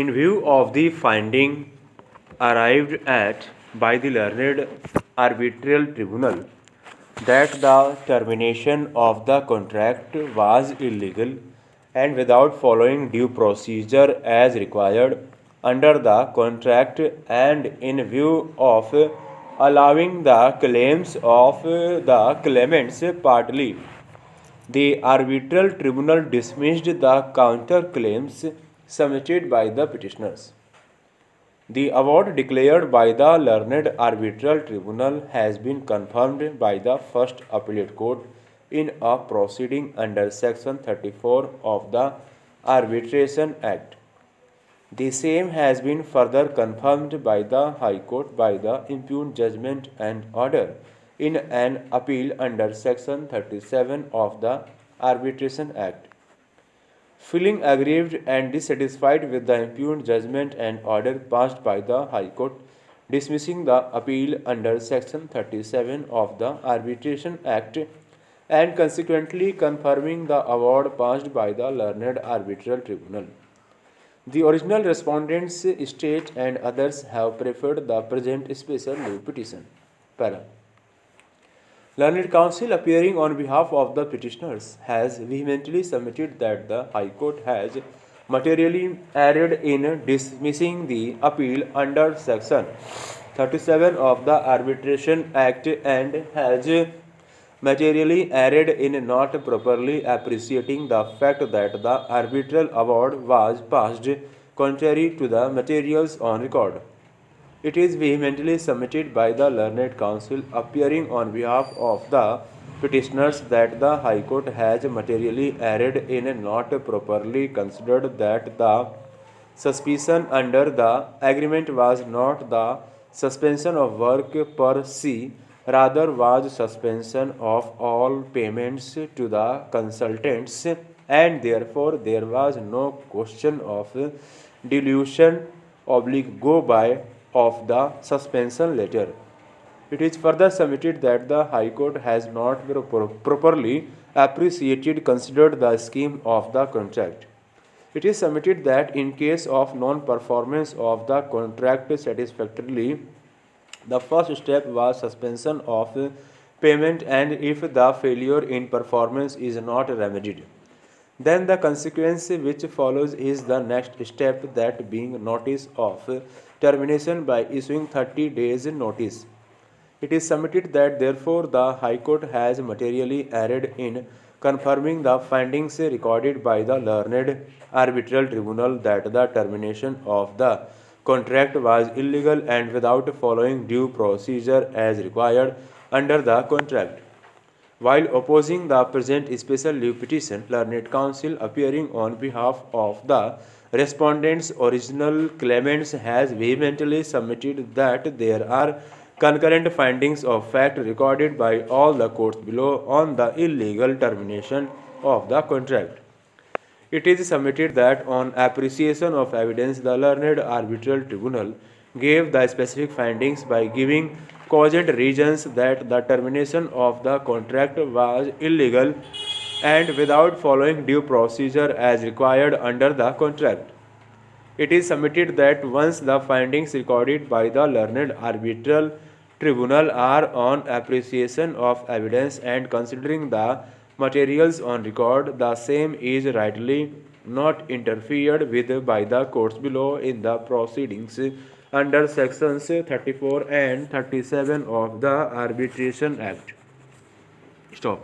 In view of the finding arrived at by the learned arbitral tribunal that the termination of the contract was illegal and without following due procedure as required under the contract, and in view of allowing the claims of the claimants partly, the arbitral tribunal dismissed the counterclaims submitted by the petitioners. The award declared by the learned arbitral tribunal has been confirmed by the First Appellate Court in a proceeding under Section 34 of the Arbitration Act. The same has been further confirmed by the High Court by the impugned judgment and order in an appeal under Section 37 of the Arbitration Act. Feeling aggrieved and dissatisfied with the impugned judgment and order passed by the High Court, dismissing the appeal under Section 37 of the Arbitration Act and consequently confirming the award passed by the learned arbitral tribunal. The original respondents, state and others have preferred the present special leave petition. Para. Learned Counsel, appearing on behalf of the petitioners, has vehemently submitted that the High Court has materially erred in dismissing the appeal under Section 37 of the Arbitration Act and has materially erred in not properly appreciating the fact that the arbitral award was passed contrary to the materials on record. It is vehemently submitted by the learned counsel, appearing on behalf of the petitioners, that the High Court has materially erred in not properly considered that the suspicion under the agreement was not the suspension of work per se, rather was suspension of all payments to the consultants, and therefore there was no question of dilution go by of the suspension letter. It is further submitted that the High Court has not properly considered the scheme of the contract. It is submitted that in case of non-performance of the contract satisfactorily, the first step was suspension of payment, and if the failure in performance is not remedied, then the consequence which follows is the next step, that being notice of termination by issuing 30 days notice. It is submitted that therefore the High Court has materially erred in confirming the findings recorded by the learned arbitral tribunal that the termination of the contract was illegal and without following due procedure as required under the contract. While opposing the present special leave petition, learned counsel, appearing on behalf of the respondents' original claimants, has vehemently submitted that there are concurrent findings of fact recorded by all the courts below on the illegal termination of the contract. It is submitted that on appreciation of evidence, the learned arbitral tribunal gave the specific findings by giving cogent reasons that the termination of the contract was illegal and without following due procedure as required under the contract. It is submitted that once the findings recorded by the learned arbitral tribunal are on appreciation of evidence and considering the materials on record, the same is rightly not interfered with by the courts below in the proceedings under sections 34 and 37 of the Arbitration Act. Stop.